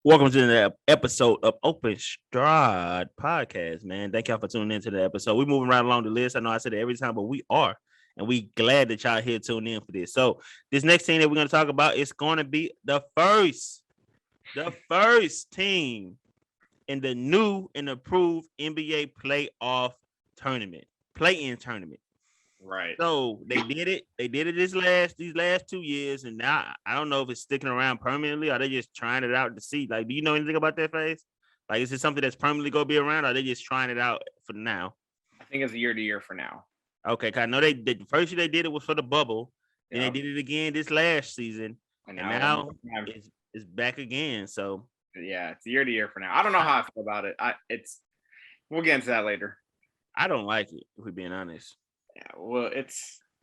Welcome to the episode of Open Stride Podcast, man. Thank y'all for tuning into the episode. We're moving right along the list. I know I said it every time, but we are. And we glad that y'all here tuning in for this. So this next team that we're going to talk about is going to be the first team in the new and approved NBA playoff tournament, play-in tournament. Right. So they did it. They did it these last 2 years, and now I don't know if it's sticking around permanently or they just trying it out to see. Like, do you know anything about that phase? Like, is it something that's permanently gonna be around, or are they just trying it out for now? I think it's year to year for now. Okay, cause I know the first year they did it was for the bubble, then Yep. they did it again this last season, and now now it's back again. So yeah, it's year to year for now. I don't know how I feel about it. We'll get into that later. I don't like it, if we're being honest. Yeah, well, it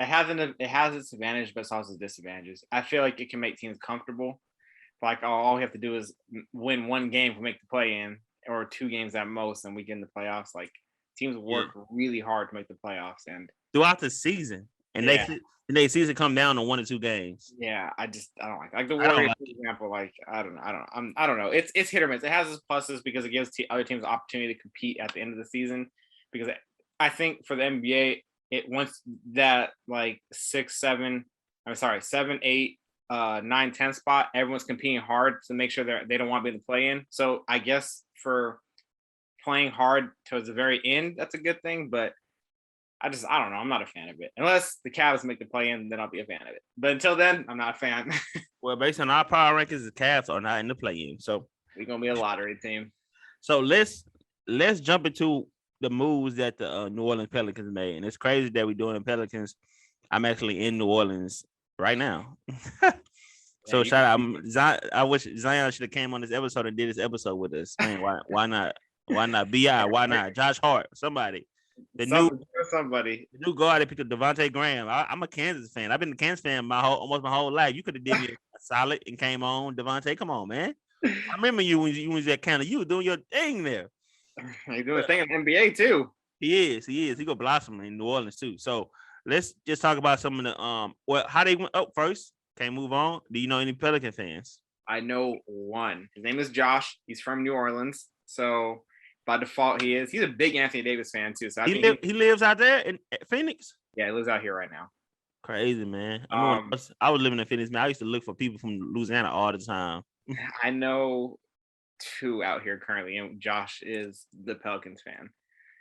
has its advantage, but it's also its disadvantages. I feel like it can make teams comfortable. Like all we have to do is win one game to make the play in, or 2 games at most, and we get in the playoffs. Like teams work really hard to make the playoffs, and throughout the season, and they season come down to 1 or 2 games. Yeah, I don't like the Warriors, for example. Like I don't know. It's hit or miss. It has its pluses because it gives other teams the opportunity to compete at the end of the season. Because I think for the NBA, it once that like 7, 8, 9, 10 spot, everyone's competing hard to make sure they don't want to be in the play-in. So I guess for playing hard towards the very end, that's a good thing. But I don't know. I'm not a fan of it. Unless the Cavs make the play-in, then I'll be a fan of it. But until then, I'm not a fan. Well, based on our power rankings, the Cavs are not in the play-in. So we're gonna be a lottery team. So let's jump into the moves that the New Orleans Pelicans made. And it's crazy that we're doing Pelicans. I'm actually in New Orleans right now. So shout out. I wish Zion should have came on this episode and did this episode with us. Man, why not? Why not? BI, why not? Josh Hart, somebody. The new guard that picked up Devontae Graham. I'm a Kansas fan. I've been a Kansas fan almost my whole life. You could have did me a solid and came on. Devontae, come on, man. I remember you when you was at Canada. You were doing your thing there. He's doing a thing in the NBA too. He is. He gonna blossom in New Orleans too. So let's just talk about some of the how they went up first. Can't move on. Do you know any Pelican fans? I know one. His name is Josh. He's from New Orleans. So by default, he's a big Anthony Davis fan too. So he lives out there in Phoenix. Yeah, he lives out here right now. Crazy, man. I was living in Phoenix, man. I used to look for people from Louisiana all the time. I know 2 out here currently, and Josh is the Pelicans fan.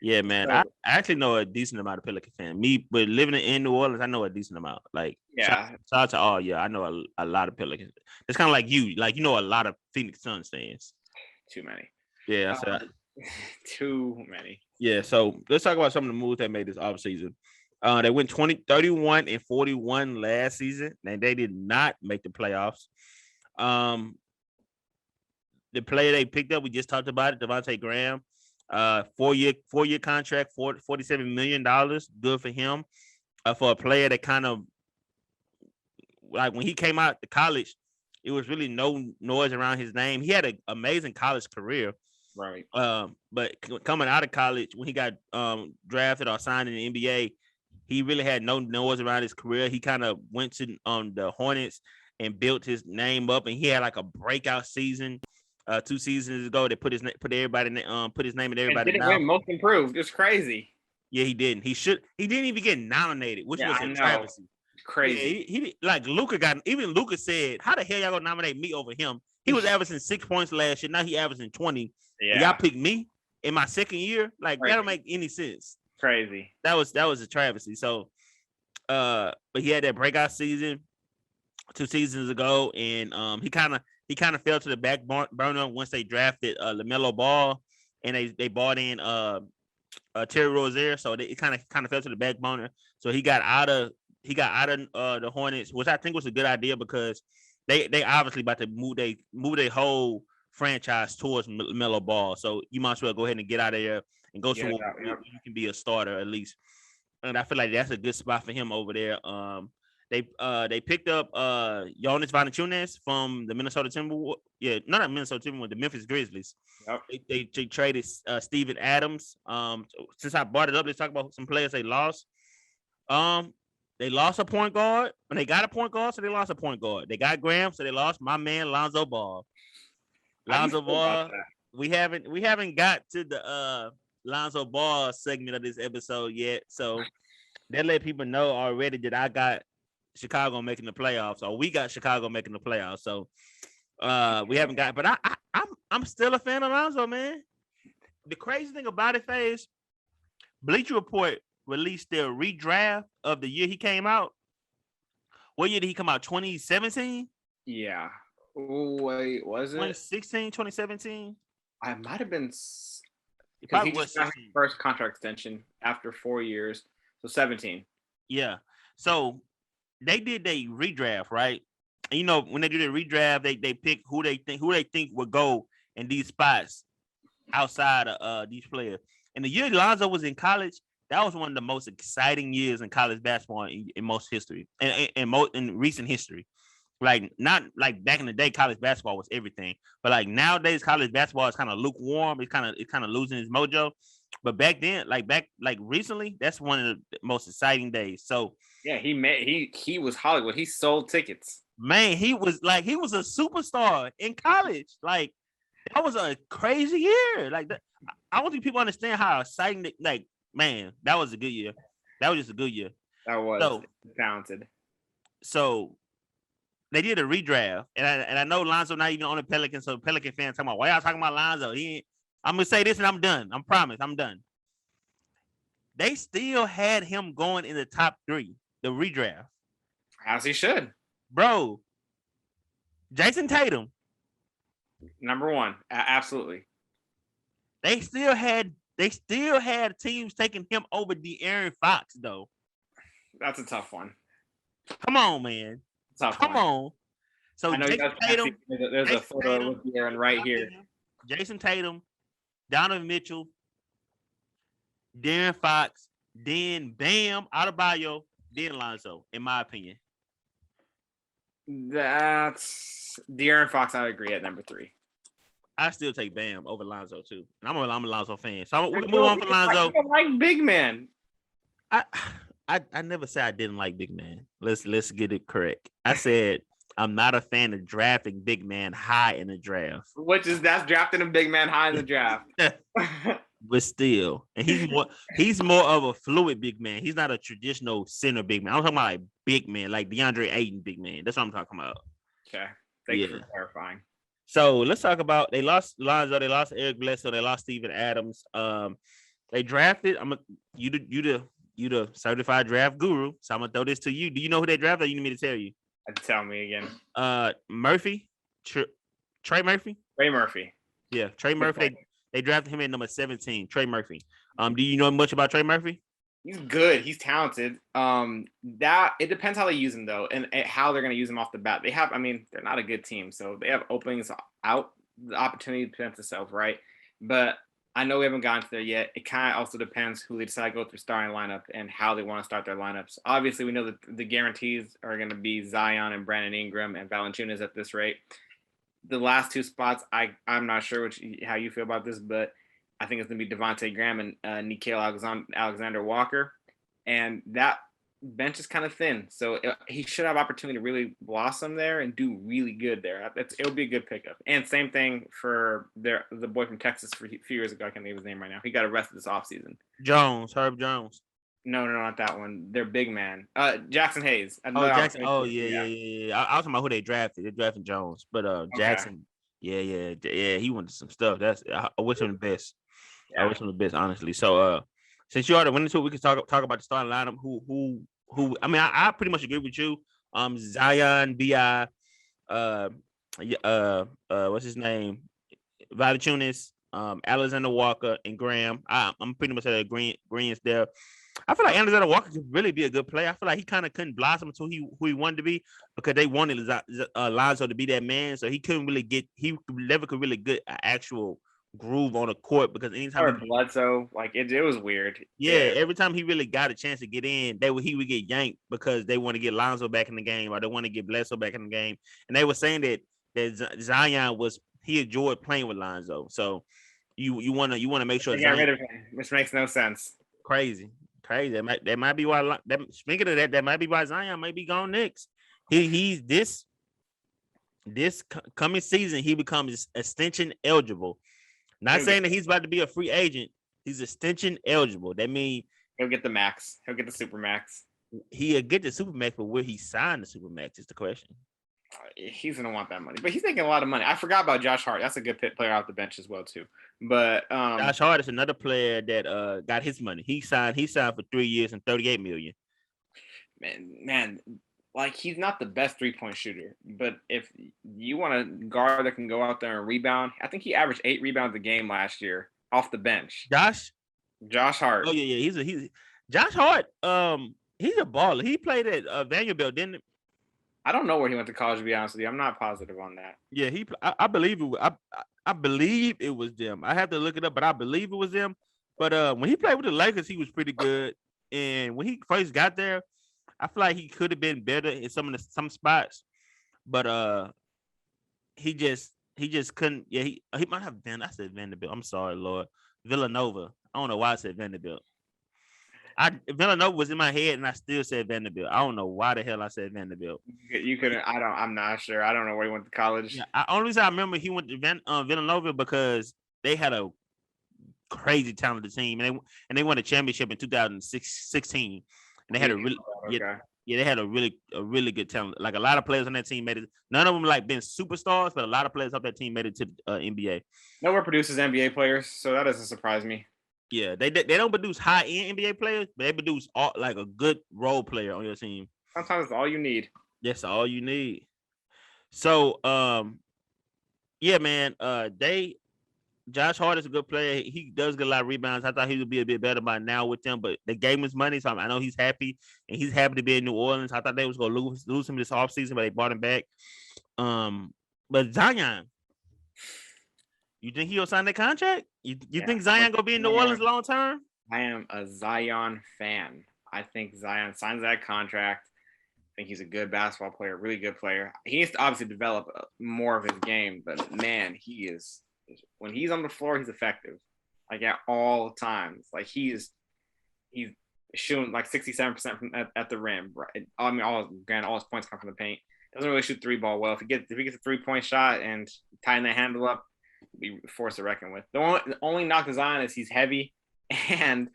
Yeah, man. So, I actually know a decent amount of Pelican fan. Me, but living in New Orleans, I know a decent amount. Like, yeah. Shout out to all. Yeah, I know a lot of Pelicans. It's kind of like you. Like, you know a lot of Phoenix Suns fans. Too many. Yeah, too many. Yeah, so let's talk about some of the moves that made this offseason. They went 31 and 41 last season, and they did not make the playoffs. The player they picked up, we just talked about it, Devontae Graham, 4-year contract, $47 million. Good for him. For a player that kind of, like when he came out to college, it was really no noise around his name. He had an amazing college career. Right. But coming out of college, when he got drafted or signed in the NBA, he really had no noise around his career. He kind of went to the Hornets and built his name up, and he had like a breakout season. 2 seasons ago, they put his name in everybody. Didn't win Most Improved. It's crazy. Yeah, he didn't. He didn't even get nominated, which was a travesty. Crazy. Yeah, he like Luka got. Even Luka said, "How the hell y'all gonna nominate me over him?" He was averaging 6 points last year. Now he averaging 20. Yeah. Y'all picked me in my second year. Like that don't make any sense. Crazy. That was a travesty. So, but he had that breakout season 2 seasons ago, and he kind of fell to the back burner once they drafted LaMelo Ball, and they bought in Terry Rozier, so it kind of fell to the back burner. So he got out of the Hornets, which I think was a good idea because they obviously about to move their whole franchise towards LaMelo Ball. So you might as well go ahead and get out of there and go somewhere where you can be a starter at least. And I feel like that's a good spot for him over there. They picked up Jonas Valanciunas from the Minnesota Timberwolves. Yeah, not Minnesota Timberwolves, the Memphis Grizzlies. Yep. They traded Steven Adams. Since I brought it up, let's talk about some players they lost. They lost a point guard, and they got a point guard, so they lost a point guard. They got Graham, so they lost my man Lonzo Ball. How do you Lonzo feel about Ball. We haven't got to the Lonzo Ball segment of this episode yet. So that let people know already that I got Chicago making the playoffs, or we got Chicago making the playoffs. So we haven't got, but I'm still a fan of Lonzo, man. The crazy thing about it, Faze, Bleacher Report released their redraft of the year he came out. What year did he come out? 2017? Yeah. Oh, wait, was it? 2016, 2017? I might have been because Probably he was just got his 16. first contract extension after 4 years, so 17. Yeah. So they did their redraft, right? And when they do the redraft, they pick who they think would go in these spots outside of these players. And the year Lonzo was in college, that was one of the most exciting years in college basketball in most history, and in recent history. Like, not like back in the day, college basketball was everything, but like nowadays, college basketball is kind of lukewarm. It's kind of losing its mojo. But back then, like recently, that's one of the most exciting days. So Yeah, he was Hollywood. He sold tickets. man, he was a superstar in college. Like, that was a crazy year. Like, I don't think people understand how exciting. Like, man, that was a good year. That was just a good year. That was talented. So they did a redraft, and I know Lonzo not even on the Pelicans, so Pelican fans talking about, why y'all talking about Lonzo? I'm gonna say this and I'm done. I promise, I'm done. They still had him going in the top 3, the redraft. As he should. Bro, Jason Tatum. Number 1. Absolutely. They still had teams taking him over De'Aaron Fox, though. That's a tough one. Come on, man. Come on. So I know Jason Tatum, there's a photo of De'Aaron right here. Jason Tatum, Donovan Mitchell, De'Aaron Fox, then Bam Adebayo, then Lonzo, in my opinion. That's De'Aaron Fox. I agree at number 3. I still take Bam over Lonzo too, and I'm a Lonzo fan. So we can move on from Lonzo. I like big man. I never said I didn't like big man. Let's get it correct. I said I'm not a fan of drafting big man high in the draft. That's drafting a big man high in the draft. But still, and he's more of a fluid big man. He's not a traditional center big man. I'm talking about like big man, like DeAndre Ayton big man. That's what I'm talking about. Okay, thank you for clarifying. So let's talk about, they lost Lonzo, they lost Eric Bledsoe, they lost Steven Adams. They drafted. You the certified draft guru, so I'm gonna throw this to you. Do you know who they drafted? Or you need me to tell you? Tell me again. Murphy, Trey Murphy. Trey Murphy. Yeah, Trey Murphy. They drafted him at number 17. Trey Murphy. Do you know much about Trey Murphy? He's good. He's talented. That it depends how they use him though, and how they're going to use him off the bat. They're not a good team, so they have openings out. The opportunity presents itself, right? But I know we haven't gotten to there yet. It kind of also depends who they decide to go through starting lineup and how they want to start their lineups. Obviously, we know that the guarantees are going to be Zion and Brandon Ingram and Valanciunas at this rate. The last 2 spots, I'm not sure how you feel about this, but I think it's going to be Devontae Graham and Nickeil Alexander Walker. And that bench is kind of thin. So he should have opportunity to really blossom there and do really good there. It'll be a good pickup. And same thing for the boy from Texas a few years ago. I can't name his name right now. He got arrested this offseason. Herb Jones. No, not that one. Their big man. Jackson Hayes. Jackson. Oh, yeah. I was talking about who they drafted. They drafted Jones. But Jackson, yeah, he went to some stuff. I wish him the best. Yeah. I wish him the best, honestly. So since you already went into it, we can talk about the starting lineup. Who I mean, I pretty much agree with you. Zion, B.I., what's his name? Valanciunas, Alexander Walker, and Graham. I'm pretty much at agreement there. I feel like Alexander Walker could really be a good player. I feel like he kind of couldn't blossom until who he wanted to be, because they wanted Lonzo to be that man. So he never could really get an actual groove on the court, because anytime Bledsoe, like it was weird. Yeah, every time he really got a chance to get in, he would get yanked because they want to get Lonzo back in the game, or they want to get Bledsoe back in the game. And they were saying that Zion he enjoyed playing with Lonzo. So you want to make sure. They got rid of him, which makes no sense. Crazy. That might be why. Speaking of that might be why Zion might be gone next. He's this. this coming season he becomes extension eligible. Not saying that he's about to be a free agent. He's extension eligible. That means he'll get the max. He'll get the super max. He's gonna want that money, but he's making a lot of money. I forgot about Josh Hart. That's a good player off the bench as well too. But Josh Hart is another player that got his money. He signed for 3 years and $38 million. Man, like he's not the best 3-point shooter, but if you want a guard that can go out there and rebound, I think he averaged 8 rebounds a game last year off the bench. Josh Hart. Oh yeah, he's Josh Hart. He's a baller. He played at Vanderbilt, didn't he? I don't know where he went to college, to be honest with you. I'm not positive on that. Yeah, I believe it. I believe it was them. I have to look it up, but I believe it was them. But when he played with the Lakers, he was pretty good. And when he first got there, I feel like he could have been better in some spots. But he just couldn't. Yeah, he might have been. I said Vanderbilt. I'm sorry, Lord. Villanova. I don't know why I said Vanderbilt. Villanova was in my head, and I still said Vanderbilt. I don't know why the hell I said Vanderbilt. You couldn't. I'm not sure. I don't know where he went to college. Yeah, only reason I remember he went to Villanova because they had a crazy talented team, and they won a championship in 2016. And they had they had a really good talent. Like a lot of players on that team made it. None of them like been superstars, but a lot of players off that team made it to NBA. Nowhere produces NBA players, so that doesn't surprise me. Yeah, they don't produce high end NBA players, but they produce like a good role player on your team. Sometimes it's all you need. That's all you need. So, yeah, man. Josh Hart is a good player. He does get a lot of rebounds. I thought he would be a bit better by now with them, but they gave him his money, so I know he's happy, and he's happy to be in New Orleans. I thought they was gonna lose him this offseason, but they brought him back. But Zion, you think he'll sign that contract? You think Zion gonna be in New Orleans long term? I am a Zion fan. I think Zion signs that contract. I think he's a good basketball player, really good player. He needs to obviously develop more of his game, but man, when he's on the floor, he's effective. Like at all times. Like he's shooting like 67% from at the rim. Right? I mean, all his points come from the paint. Doesn't really shoot 3-ball well. If he gets a 3-point shot and tying that handle up, be forced to reckon with. The only knock to Zion is he's heavy and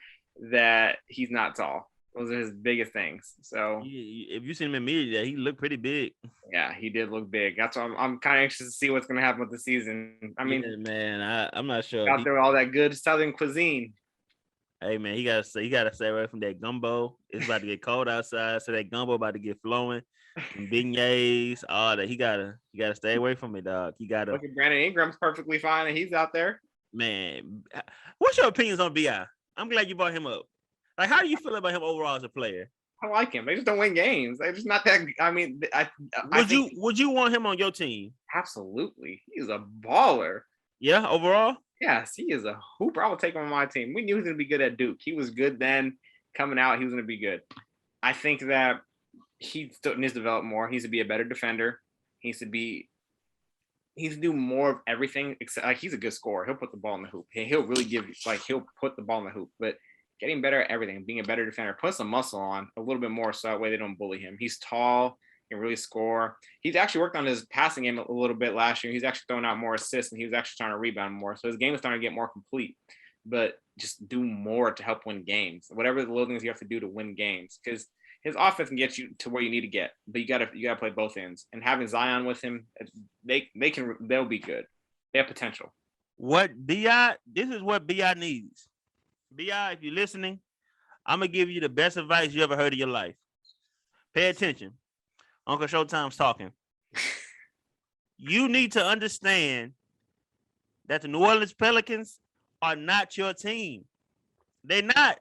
that he's not tall. Those are his biggest things. So if you seen him in media, he looked pretty big. Yeah, he did look big. That's why I'm kind of anxious to see what's going to happen with the season. I mean, yeah, man, I'm not sure. Out there with all that good Southern cuisine. Hey man, he gotta stay away from that gumbo. It's about to get cold outside, so that gumbo about to get flowing. And beignets, all that. He gotta stay away from it, dog. He gotta look at Brandon Ingram's perfectly fine and he's out there. Man, what's your opinions on BI? I'm glad you brought him up. Like, how do you feel about him overall as a player? I like him. They just don't win games. They're just not that. I mean, would you want him on your team? Absolutely. He's a baller. Yeah, overall? Yes, he is a hooper. I would take him on my team. We knew he was going to be good at Duke. He was good then. Coming out, he was going to be good. I think that he still needs to develop more. He needs to be a better defender. He needs to do more of everything. Except, like, he's a good scorer. He'll put the ball in the hoop. He'll really he'll put the ball in the hoop. But getting better at everything, being a better defender, put some muscle on a little bit more so that way they don't bully him. He's tall, can really score. He's actually worked on his passing game a little bit last year. He's actually throwing out more assists and he was actually trying to rebound more. So his game is starting to get more complete. But just do more to help win games. Whatever the little things you have to do to win games. Because his offense can get you to where you need to get, but you gotta play both ends. And having Zion with him, they'll be good. They have potential. This is what BI needs. BI, if you're listening, I'm gonna give you the best advice you ever heard in your life. Pay attention. Uncle Showtime's talking. You need to understand that the New Orleans Pelicans are not your team. They're not.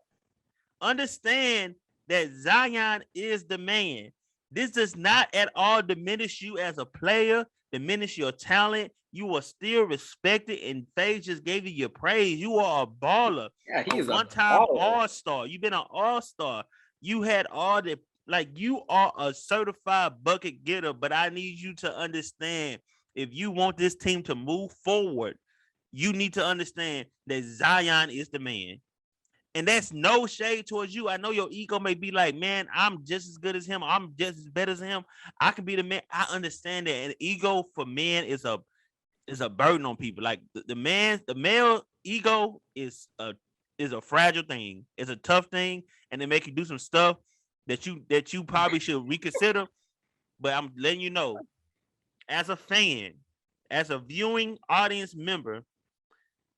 Understand that Zion is the man. This does not at all diminish you as a player, diminish your talent. You are still respected, and FaZe just gave you your praise. You are a baller. Yeah, he is a one-time all-star. You've been an all-star. You had all the you are a certified bucket getter, but I need you to understand, if you want this team to move forward, you need to understand that Zion is the man. And that's no shade towards you. I know your ego may be like, man, I'm just as good as him. I'm just as better as him. I can be the man. I understand that. And ego for men is a burden on people. Like the male ego is a fragile thing. It's a tough thing, and they make you do some stuff that you probably should reconsider. But I'm letting you know, as a fan, as a viewing audience member,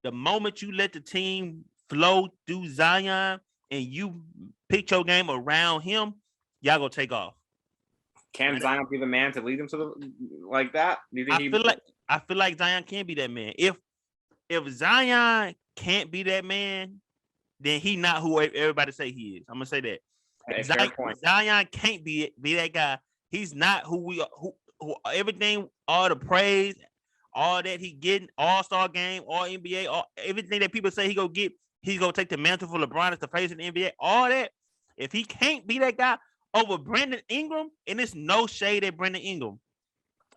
the moment you let the team flow through Zion and you pick your game around him, y'all gonna take off. Can Zion be the man to lead them to the like that? Do you think I feel like Zion can be that man. If Zion can't be that man, then he not who everybody say he is. I'm gonna say that. Hey, Zion can't be that guy. He's not who everything, all the praise, all that he getting, all-star game, all NBA, everything that people say he gonna get, he's gonna take the mantle for LeBron as the face in the NBA. All that. If he can't be that guy over Brandon Ingram, and it's no shade at Brandon Ingram.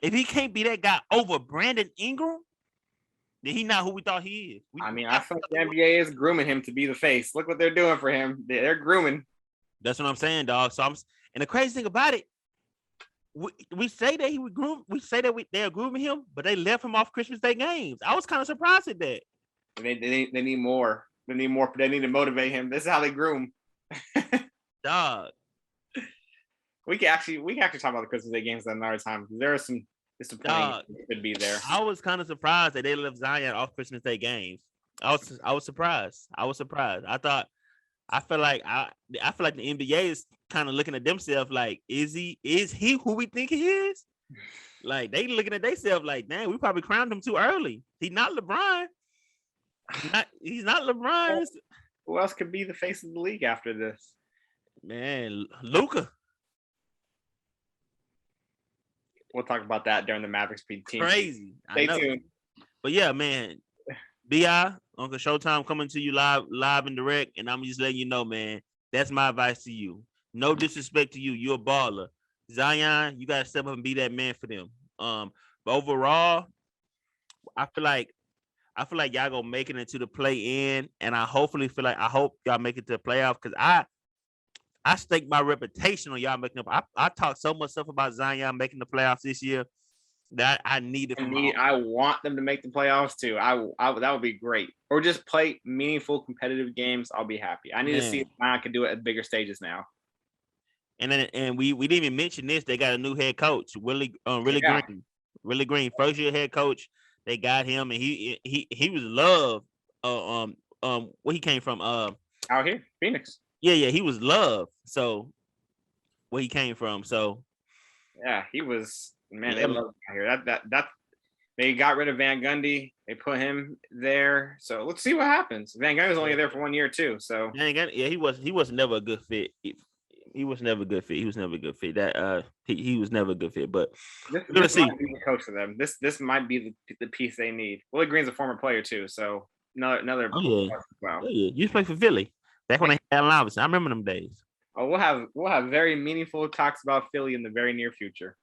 If he can't be that guy over Brandon Ingram, then he's not who we thought he is. I feel like the NBA is grooming him to be the face. Look what they're doing for him. They're grooming. That's what I'm saying, dog. So and the crazy thing about it, we say that he would groom. We say that they're grooming him, but they left him off Christmas Day games. I was kind of surprised at that. They need more. They need more. They need to motivate him. This is how they groom. Dog. We can actually talk about the Christmas Day games at another time. There are some disappointing that could be there. I was kind of surprised that they left Zion off Christmas Day games. I was surprised. I feel like the NBA is kind of looking at themselves like, is he who we think he is? Like they looking at themselves like, man, we probably crowned him too early. He's not LeBron. He's not LeBron. Who else could be the face of the league after this? Man, Luka. We'll talk about that during the Mavericks team. Crazy. Stay tuned. But yeah, man, B.I. Uncle Showtime coming to you live and direct, and I'm just letting you know, man, that's my advice to you. No disrespect to you. You're a baller. Zion, you gotta step up and be that man for them. But overall, I feel like y'all gonna make it into the play in, and I hope y'all make it to the playoff because I stake my reputation on y'all making up. I talk so much stuff about Zion making the playoffs this year that I need it. I want them to make the playoffs too. That would be great. Or just play meaningful competitive games. I'll be happy. I need to see if Zion can do it at bigger stages now. And we didn't even mention this. They got a new head coach, Willie Green, first year head coach. They got him, and he was loved. Where he came from? Out here, Phoenix. Yeah, he was loved. So where he came from. So yeah, he was. Man, they love him out here. That they got rid of Van Gundy. They put him there. So let's see what happens. Van Gundy was only there for 1 year too. So he was never a good fit. He was never a good fit. He was never a good fit. He was never a good fit. But we're gonna see. Might be the coach for them. This might be the piece they need. Willie Green's a former player too. So another. Oh yeah. Wow. Oh, yeah. You used to play for Philly. Back when they had Allen Iverson. I remember them days. Oh, we'll have very meaningful talks about Philly in the very near future.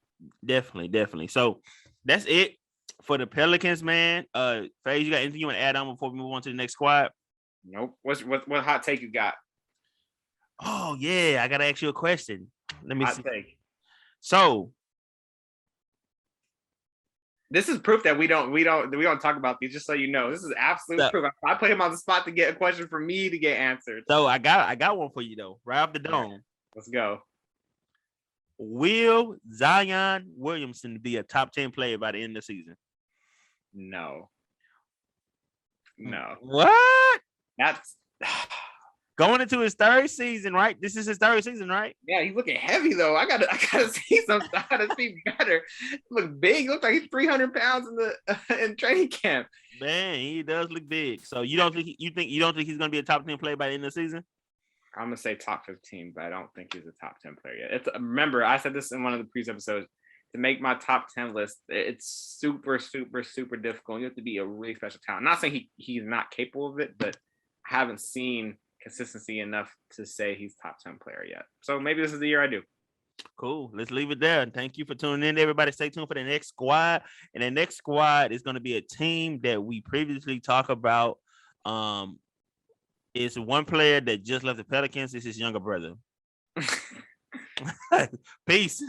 Definitely. So that's it for the Pelicans, man. FaZe, you got anything you want to add on before we move on to the next squad? Nope. What hot take you got? Oh yeah, I gotta ask you a question. Let me see. Take. So this is proof that we don't talk about these. Just so you know, this is absolute proof. I put him on the spot to get a question for me to get answered. So I got one for you though, right off the dome. Right. Let's go. Will Zion Williamson be a top 10 player by the end of the season? No. What? That's going into his third season, right? This is his third season, right? Yeah, he's looking heavy though. I gotta see something. I gotta see better. He look big. He looks like he's 300 pounds in training camp. Man, he does look big. So you don't think he's gonna be a top 10 player by the end of the season? I'm gonna say top 15, but I don't think he's a top 10 player yet. Remember, I said this in one of the previous episodes. To make my top 10 list, it's super, super, super difficult. You have to be a really special talent. I'm not saying he's not capable of it, but I haven't seen consistency enough to say he's top 10 player yet. So maybe this is the year I do. Cool. Let's leave it there. And thank you for tuning in, everybody. Stay tuned for the next squad. And the next squad is going to be a team that we previously talked about. It's one player that just left the Pelicans. It's his younger brother. Peace.